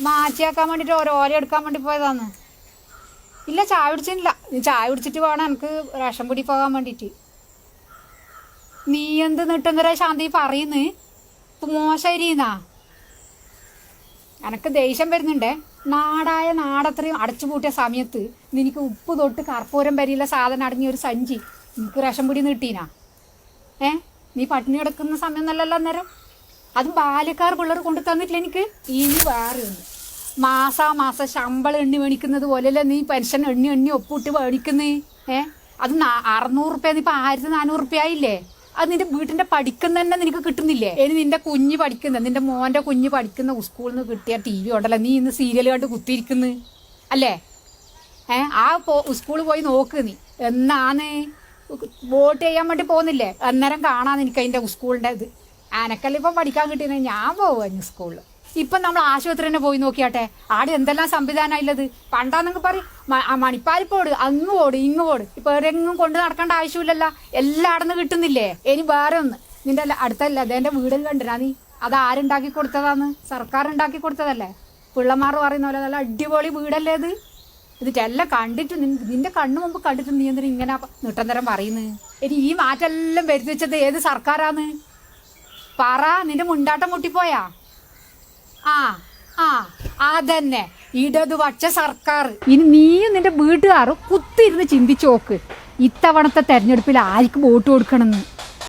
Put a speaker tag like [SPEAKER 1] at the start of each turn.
[SPEAKER 1] മാറ്റിയാക്കാൻ വേണ്ടിയിട്ട് ഓരോ ഓല എടുക്കാൻ വേണ്ടി പോയതാന്ന്. ഇല്ല, ചായ കുടിച്ചിട്ടില്ല. നീ ചായ കുടിച്ചിട്ട് വേണം എനിക്ക് റേഷൻ പൊടി പോകാൻ വേണ്ടിയിട്ട്. നീ എന്ത് നിട്ടെന്തര ശാന്തി പറയുന്നു? ഇപ്പം മോശമായിരിന്നാ എനക്ക് ദേഷ്യം വരുന്നുണ്ടേ. നാടത്രയും അടച്ചു പൂട്ടിയ സമയത്ത് നിനക്ക് ഉപ്പ് തൊട്ട് കർപ്പൂരം വരെയുള്ള സാധനം അടങ്ങിയ ഒരു സഞ്ചി നിനക്ക് റേഷൻ പൊടി നീട്ടീനാ? നീ പട്ടിണി കിടക്കുന്ന സമയം നല്ലല്ലോ അന്നേരം. അതും ബാല്യക്കാർ പിള്ളേർ കൊണ്ടു തന്നിട്ടില്ല എനിക്ക്. ഇനി വേറെ ഒന്ന്, മാസം ശമ്പളം എണ്ണി മേടിക്കുന്നത് പോലെയല്ലേ നീ പെൻഷൻ എണ്ണി ഒപ്പിട്ട് മേടിക്കുന്നേ. അത് 600 റുപ്യ, ഇപ്പം 1400 റുപ്യ ആയില്ലേ? അത് നിന്റെ വീട്ടിന്റെ പഠിക്കുന്ന തന്നെ നിനക്ക് കിട്ടുന്നില്ലേ? ഇനി നിന്റെ കുഞ്ഞ് പഠിക്കുന്ന, നിന്റെ മോന്റെ കുഞ്ഞ് പഠിക്കുന്ന സ്കൂളിൽ നിന്ന് കിട്ടിയ TV ഉണ്ടല്ലോ, നീ ഇന്ന് സീരിയൽ കണ്ട് കുത്തിയിരിക്കുന്നു അല്ലേ? ആ സ്കൂളിൽ പോയി നോക്ക് നീ. എന്നാന്ന് വോട്ട് ചെയ്യാൻ വേണ്ടി പോകുന്നില്ലേ? അന്നേരം കാണാൻ എനിക്ക് അതിന്റെ സ്കൂളിന്റെ ഇത്. അനക്കല്ല ഇപ്പം പഠിക്കാൻ കിട്ടിയത്. ഞാൻ പോവാഞ്ഞു സ്കൂളിൽ. ഇപ്പം നമ്മൾ ആശുപത്രി തന്നെ പോയി നോക്കിയാട്ടെ, ആടെ എന്തെല്ലാം സംവിധാനമുള്ളത്. പണ്ടാന്നൊക്കെ പറയും മണിപ്പാലിപ്പോട്, അങ്ങ് പോട് ഇങ്ങ് പോട്. ഇപ്പൊ എവിടെയെങ്കിലും കൊണ്ട് നടക്കേണ്ട ആവശ്യമില്ലല്ലോ, എല്ലാം അടന്ന് കിട്ടുന്നില്ലേ? ഇനി വേറെ ഒന്ന്, നിന്റെ അടുത്തല്ല അതെന്റെ വീട് കണ്ടിരാ നീ? അത് ആരുണ്ടാക്കി കൊടുത്തതാന്ന്? സർക്കാർ ഉണ്ടാക്കി കൊടുത്തതല്ലേ? പിള്ളമാർ പറയുന്ന പോലെ നല്ല അടിപൊളി വീടല്ലേ ഇത്? ഇതിട്ടെല്ലാം കണ്ടിട്ട് നിന്റെ കണ്ണു മുമ്പ് കണ്ടിട്ട് നീ എന്തിനാ ഇങ്ങനെ നിട്ടന്തരം പറയുന്നത്? ഇനി ഈ മാറ്റെല്ലാം വരുത്തി വെച്ചത് ഏത് സർക്കാരാന്ന് പറ? നിന്റെ മുണ്ടാട്ടം മുട്ടിപ്പോയാ? അതന്നെ, ഇടതുപക്ഷ സർക്കാർ. ഇനി നീയും നിന്റെ വീട്ടുകാരും കുത്തിയിരുന്ന് ചിന്തിച്ചു നോക്ക്, ഇത്തവണത്തെ തെരഞ്ഞെടുപ്പിൽ ആർക്ക് വോട്ട് കൊടുക്കണമെന്ന്.